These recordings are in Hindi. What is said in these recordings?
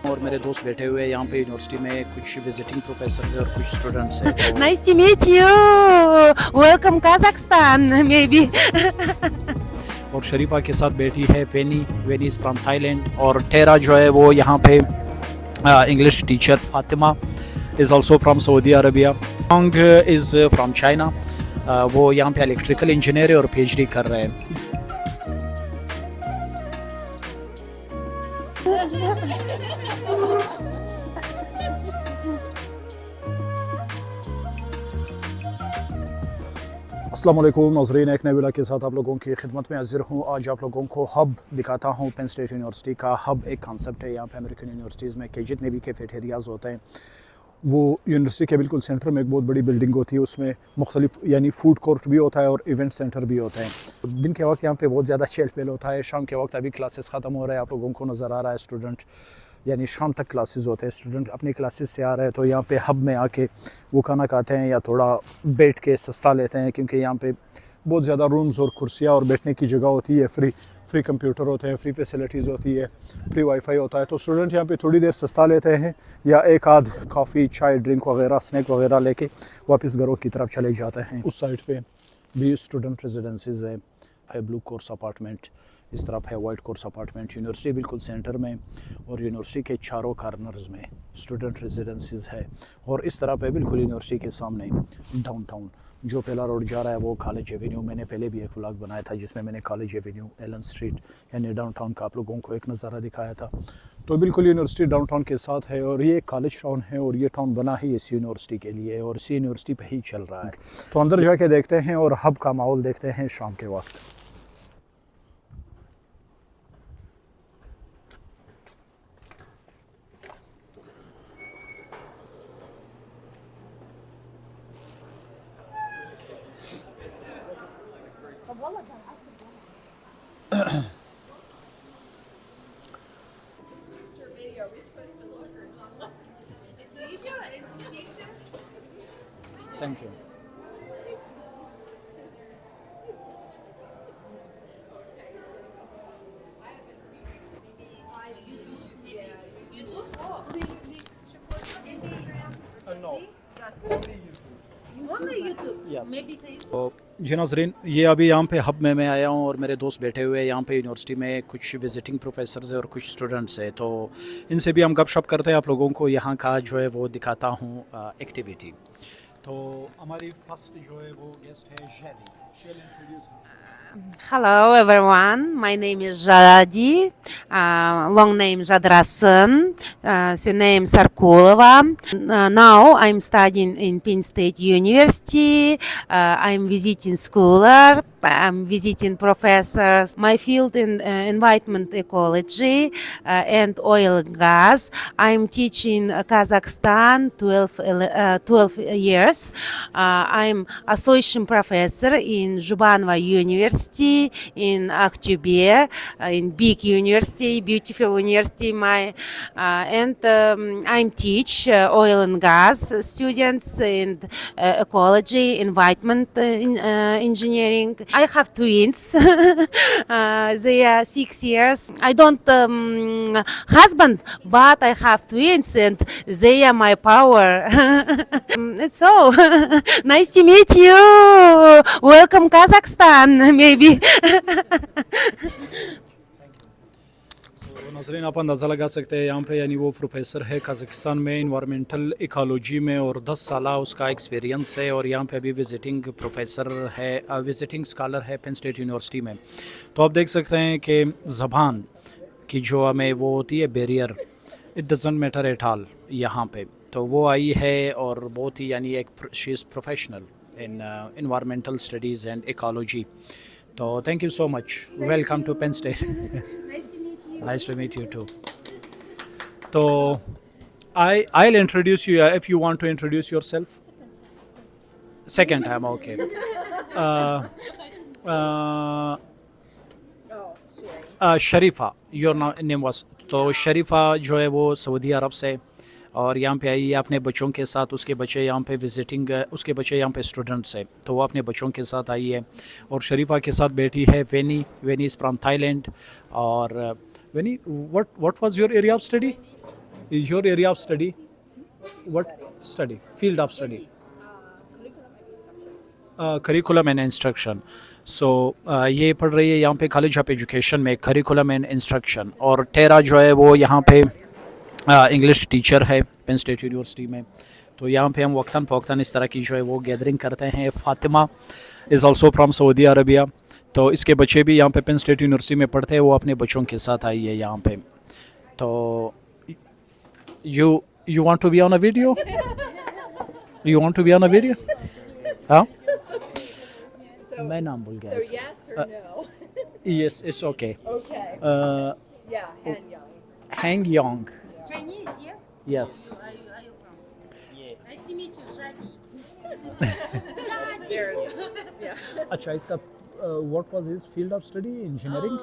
और मेरे दोस्त बैठे हुए हैं यहाँ पे यूनिवर्सिटी में, कुछ विजिटिंग प्रोफेसर और कुछ स्टूडेंट्स हैं। Nice to meet you. Welcome Kazakhstan, maybe. और शरीफा के साथ बैठी है वेनी इज़ फ्रॉम थाईलैंड, और टेरा जो है वो यहाँ पे English teacher. Fatima is also from Saudi Arabia. Hong is from China, वो यहाँ पे इलेक्ट्रिकल इंजीनियर है और पीएचडी कर रहे हैं। अस्सलाम वालेकुम नाज़रीन, एक नए वीडियो के साथ आप लोगों की खिदमत में हाजिर हूँ। आज आप लोगों को हब दिखाता हूँ। पेन स्टेट यूनिवर्सिटी का हब एक कॉन्सेप्ट है। यहाँ पे अमेरिकन यूनिवर्सिटीज़ में के जितने भी कैफेटेरियाज़ होते हैं वो यूनिवर्सिटी के बिल्कुल सेंटर में एक बहुत बड़ी बिल्डिंग होती है। उसमें मुख्तलिफ यानी फूड कोर्ट भी होता है और इवेंट सेंटर भी होता है। दिन के वक्त यहाँ पे बहुत ज़्यादा चहल पहल होता है। शाम के वक्त अभी क्लासेस ख़त्म हो रहा है, आप लोगों को नज़र आ रहा है स्टूडेंट, यानी शाम तक क्लासेस होते हैं। स्टूडेंट अपनी क्लासेस से आ रहे हैं तो यहाँ पे हब में आके वो खाना खाते हैं या थोड़ा बैठ के सस्ता लेते हैं, क्योंकि यहाँ पे बहुत ज़्यादा रूम्स और कुर्सियाँ और बैठने की जगह होती है। फ्री कंप्यूटर होते हैं, फ्री फैसिलिटीज़ होती है, फ्री वाईफाई होता है। तो स्टूडेंट यहाँ पे थोड़ी देर सस्ता लेते हैं या एक आध कॉफ़ी चाय ड्रिंक वगैरह स्नैक वगैरह लेके वापस घरों की तरफ चले जाते हैं। उस साइड पे भी स्टूडेंट रेजिडेंसीज़ है ब्लू कोर्स अपार्टमेंट, इस तरफ है वाइट कोर्स अपार्टमेंट। यूनिवर्सिटी बिल्कुल सेंटर में और यूनिवर्सिटी के चारों कार्नर्स में स्टूडेंट रेजिडेंसीज़ है। और इस तरफ है बिल्कुल यूनिवर्सिटी के सामने डाउनटाउन जो पहला रोड जा रहा है वो कॉलेज एवेन्यू। मैंने पहले भी एक व्लॉग बनाया था जिसमें मैंने कॉलेज एवेन्यू, एलन स्ट्रीट यानी डाउनटाउन का आप लोगों को एक नज़ारा दिखाया था। तो बिल्कुल यूनिवर्सिटी डाउनटाउन के साथ है और ये कॉलेज टाउन है और ये टाउन बना ही इस यूनिवर्सिटी के लिए और इसी यूनिवर्सिटी पे ही चल रहा है। तो अंदर जाके देखते हैं और हब का माहौल देखते हैं शाम के वक्त। Thank you. तो जी नाज़रीन, ये अभी यहाँ पे हब में मैं आया हूँ और मेरे दोस्त बैठे हुए हैं यहाँ पे यूनिवर्सिटी में, कुछ विजिटिंग प्रोफेसर्स हैं और कुछ स्टूडेंट्स हैं। तो इनसे भी हम गपशप करते हैं, आप लोगों को यहाँ का जो है वो दिखाता हूँ एक्टिविटी। तो हमारी फर्स्ट जो है वो गेस्ट है शेली introduce. Hello everyone, my name is Jaradi, long name Jadrasan, surname Sarkulova. Now I'm studying in Penn State University. I'm visiting scholar. I'm visiting professors. My field in environment ecology and oil and gas. I'm teaching Kazakhstan 12 years. I'm associate professor in Zhubanova University in Akhtube, in big university, beautiful university. I'm teach oil and gas students and ecology, environment engineering. I have twins. They are 6 years. I don't husband, but I have twins, and they are my power. It's all. Nice to meet you. Welcome Kazakhstan, maybe. नाज़रीन, आप अंदाज़ा लगा सकते हैं यहाँ पे यानी वो प्रोफेसर है कज़ाकिस्तान में इन्वायरमेंटल इकोलॉजी में और 10 साल उसका एक्सपीरियंस है और यहाँ पे अभी विजिटिंग प्रोफेसर है, विजिटिंग स्कॉलर है पेन स्टेट यूनिवर्सिटी में। तो आप देख सकते हैं कि ज़बान की जो हमें वो होती है barrier, it doesn't matter at all यहाँ पे। तो वो आई है और बहुत ही यानी एक she is professional in environmental studies and ecology. तो thank you so much, welcome to Penn State. Nice to meet you too. So, I'll introduce you if you want to introduce yourself. Second time, okay. शरीफा, your name was. तो शरीफा जो है वो सऊदी अरब से और यहाँ पे आई है अपने बच्चों के साथ। उसके बच्चे यहाँ पे विजिटिंग, उसके बच्चे यहाँ पे स्टूडेंट्स हैं, तो वो अपने बच्चों के साथ आई है। और शरीफा के साथ बैठी है वेनी इज़ फ्रॉम थाईलैंड। और Vinny, what was your area of study? Your area of study, what study, field of study? Curriculum and instruction. सो ये पढ़ रही है यहाँ पे कॉलेज ऑफ एजुकेशन में करिकुलम एंड इंस्ट्रक्शन। और टेरा जो है वो यहाँ पे इंग्लिश टीचर है पेन स्टेट यूनिवर्सिटी में। तो यहाँ पे हम वक्तन फ़वक्तन इस तरह की जो है वो गैदरिंग करते हैं। Fatima is also from Saudi Arabia. तो इसके बच्चे भी यहाँ पे पेन स्टेट यूनिवर्सिटी में पढ़ते हैं, वो अपने बच्चों के साथ आई है यहाँ पे। तो you want to be on a video? You want to be on a video? हाँ, मैं नाम भूल गया। So yes or no? Yes, it's okay. Okay. Yeah, Han Young. Hang Yong. Chinese, yes? Yes. Are you from? Nice to meet you, Jadi. There's, yeah. अच्छा, इसका what was his field of study? Engineering?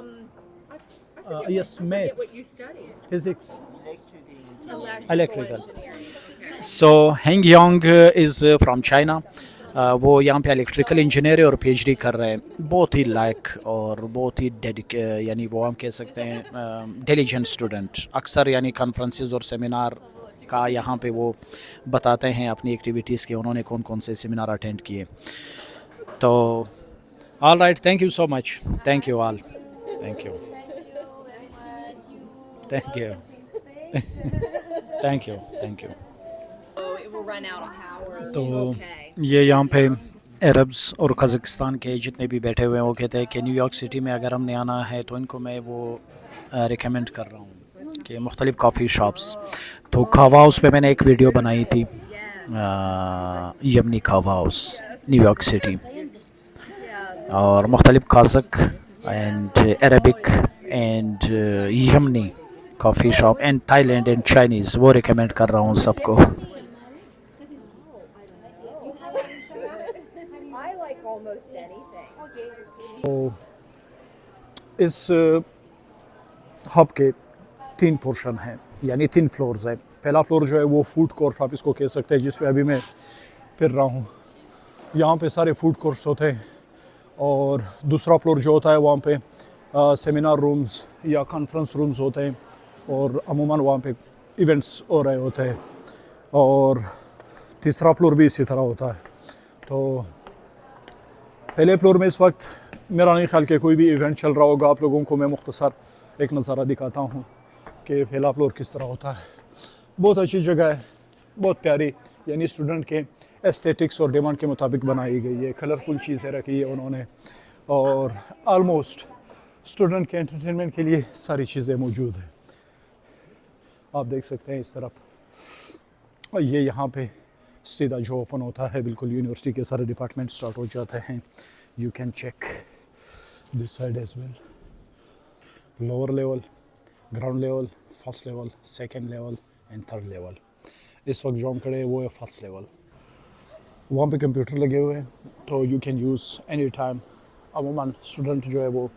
I forget, Yes, I forget maths. what you studied. Physics. Electrical. Electrical. engineering. So Hang Yong is from China. वो यहाँ पे इलेक्ट्रिकल इंजीनियर है और पीएचडी कर रहे हैं। बहुत ही लायक और बहुत ही यानी वो हम कह सकते हैं डिलिजेंट स्टूडेंट। अक्सर यानी कॉन्फ्रेंसेस और सेमिनार का यहाँ पे वो बताते हैं अपनी एक्टिविटीज़ के उन्होंने कौन कौन से सेमिनार अटेंड किए। तो all right, thank you so much, thank you all, thank you, thank you, thank you, thank you. Oh, it will run out of power. तो Okay. ये यहाँ पे अरब्स और कज़ाकिस्तान के जितने भी बैठे हुए हैं वो कहते हैं कि न्यूयॉर्क सिटी में अगर हमने आना है तो इनको मैं वो रिकमेंड कर रहा हूँ कि मुख्तलिफ़ कॉफ़ी शॉप्स। तो कावा हाउस पे मैंने एक वीडियो बनाई थी, यमनी कावा हाउस न्यूयॉर्क सिटी, और मुख्तलिफ़ Kazakh and Arabic and Yemeni coffee shop and Thailand and Chinese वो रिकमेंड कर रहा हूँ सबको। I like almost anything. तो इस हब के 3 पोर्शन हैं, यानी 3 फ्लोर्स हैं। पहला फ्लोर जो है वो फूड कोर्ट आप इसको कह सकते हैं, जिस पे अभी मैं फिर रहा हूँ। यहाँ पे सारे फूड कोर्ट्स होते हैं। और दूसरा फ्लोर जो होता है वहाँ पे सेमिनार रूम्स या कॉन्फ्रेंस रूम्स होते हैं और अमूमन वहाँ पे इवेंट्स हो रहे होते हैं। और तीसरा फ्लोर भी इसी तरह होता है। तो पहले फ्लोर में इस वक्त मेरा नहीं ख्याल कि कोई भी इवेंट चल रहा होगा। आप लोगों को मैं मुख्तसर एक नज़ारा दिखाता हूँ कि पहला फ्लोर किस तरह होता है। बहुत अच्छी जगह है, बहुत प्यारी, यानी स्टूडेंट के एस्थेटिक्स और डिमांड के मुताबिक बनाई गई है। कलरफुल चीज़ें रखी है उन्होंने और आलमोस्ट स्टूडेंट के एंटरटेनमेंट के लिए सारी चीज़ें मौजूद हैं। आप देख सकते हैं इस तरफ। और ये यहाँ पे सीधा जो ओपन होता है बिल्कुल यूनिवर्सिटी के सारे डिपार्टमेंट स्टार्ट हो जाते हैं। You can check this side as well. Lower level, ground level, first level, second level and third level. इस वक्त जो हम खड़े हैं वो है फर्स्ट लेवल। वहाँ पे कंप्यूटर लगे हुए हैं तो you can use any time. अमूमन स्टूडेंट जो है वो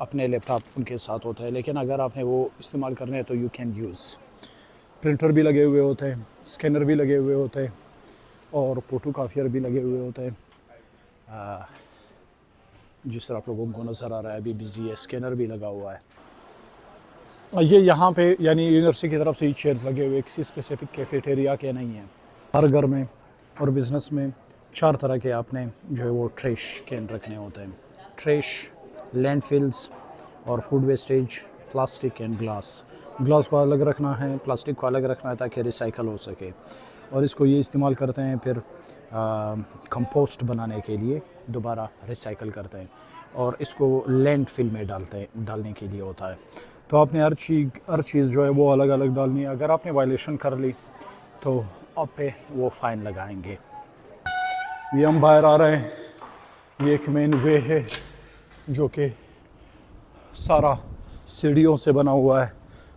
अपने लैपटॉप उनके साथ होता है, लेकिन अगर आपने वो इस्तेमाल करने हैं तो यू कैन यूज़। प्रिंटर भी लगे हुए होते हैं, स्कैनर भी लगे हुए होते हैं और फोटोकॉपियर भी लगे हुए होते हैं। जिस तरह आप लोगों को नज़र आ रहा है अभी बिजी है, स्कैनर भी लगा हुआ है। ये यहाँ पे यानी यूनिवर्सिटी की तरफ से ही चेयर्स लगे हुए, किसी स्पेसिफिक कैफेटेरिया के नहीं हैं। हर घर में और बिज़नेस में 4 तरह के आपने जो है वो ट्रेश कैन रखने होते हैं। ट्रेश, लैंडफिल्स और food wastage, plastic and glass. Glass को अलग रखना है, प्लास्टिक को अलग रखना है ताकि रिसाइकल हो सके। और इसको ये इस्तेमाल करते हैं फिर कंपोस्ट बनाने के लिए, दोबारा रिसाइकल करते हैं और इसको लैंडफिल में डालने के लिए होता है। तो आपने हर चीज़ जो है वो अलग अलग डालनी है। अगर आपने वायलेशन कर ली तो आप पे वो फ़ाइन लगाएंगे। ये हम बाहर आ रहे हैं, ये एक मेन वे है जो कि सारा सीढ़ियों से बना हुआ है,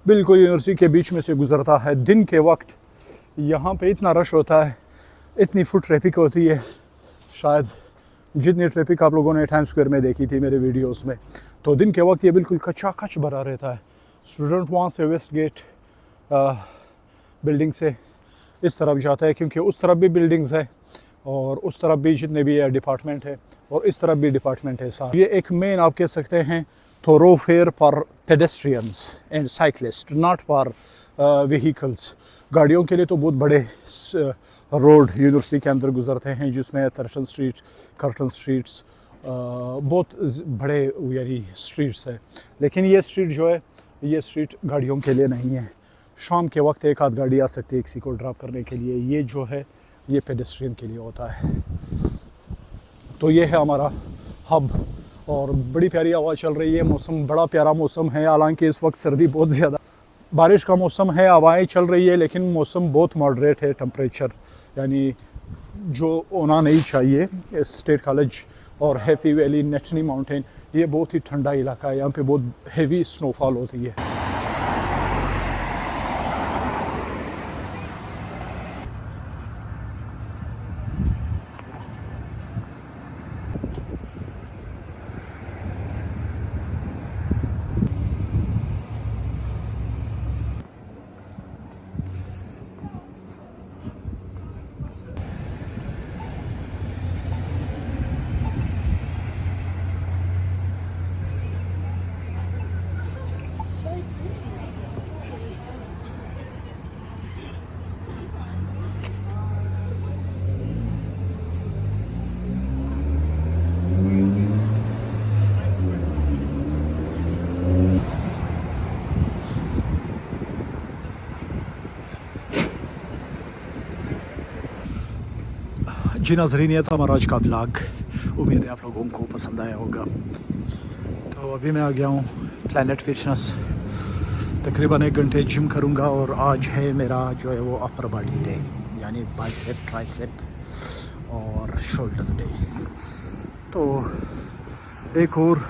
बिल्कुल यूनिवर्सिटी के बीच में से गुज़रता है। दिन के वक्त यहाँ पे इतना रश होता है, इतनी फुट ट्रैफिक होती है, शायद जितनी ट्रैफिक आप लोगों ने टाइम स्क्वायर में देखी थी मेरे वीडियोस में। तो दिन के वक्त ये बिल्कुल कच्चा भरा रहता है। स्टूडेंट वहाँ से वेस्ट गेट बिल्डिंग से इस तरफ जाता है, क्योंकि उस तरफ भी बिल्डिंग्स है और उस तरफ भी जितने भी डिपार्टमेंट है और इस तरफ भी डिपार्टमेंट है साथ। ये एक मेन आप कह सकते हैं thoroughfare for pedestrians and cyclists, not for vehicles. गाड़ियों के लिए तो बहुत बड़े रोड यूनिवर्सिटी के अंदर गुजरते हैं, जिसमें थर्टन स्ट्रीट, कर्टन स्ट्रीट्स, बहुत बड़े यानी स्ट्रीट्स है। लेकिन ये स्ट्रीट जो है, ये स्ट्रीट गाड़ियों के लिए नहीं है। शाम के वक्त एक आध गाड़ी आ सकती है किसी को ड्रॉप करने के लिए, ये जो है ये पेडेस्ट्रियन के लिए होता है। तो ये है हमारा हब, और बड़ी प्यारी हवा चल रही है, मौसम बड़ा प्यारा मौसम है। हालांकि इस वक्त सर्दी बहुत ज़्यादा, बारिश का मौसम है, हवाएं चल रही है, लेकिन मौसम बहुत मॉडरेट है। टेम्परेचर यानी जो होना नहीं चाहिए। स्टेट कॉलेज और हैप्पी वैली, नेटनी माउंटेन, ये बहुत ही ठंडा इलाका है, यहाँ पे बहुत हेवी स्नोफॉल होती है। जी नाज़रीन, ये था हमारा आज का ब्लॉग। उम्मीद है आप लोगों को पसंद आया होगा। तो अभी मैं आ गया हूँ प्लैनेट फिटनेस, तकरीबन 1 घंटे जिम करूँगा। और आज है मेरा जो है वो अपर बॉडी डे, यानी बाइसेप, ट्राइसेप और शोल्डर डे। तो एक और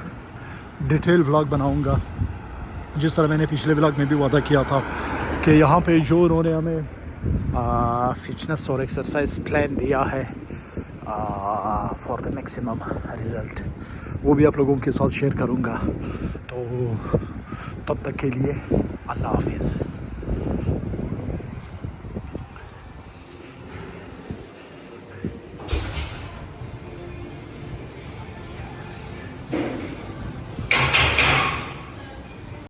डिटेल व्लॉग बनाऊँगा, जिस तरह मैंने पिछले व्लॉग में भी वादा किया था कि यहाँ पे जो उन्होंने हमें फिटनेस और एक्सरसाइज प्लान दिया है फॉर द मैक्सिमम रिज़ल्ट, वो भी आप लोगों के साथ शेयर करूँगा। तो तब तक के लिए अल्लाह हाफिज़।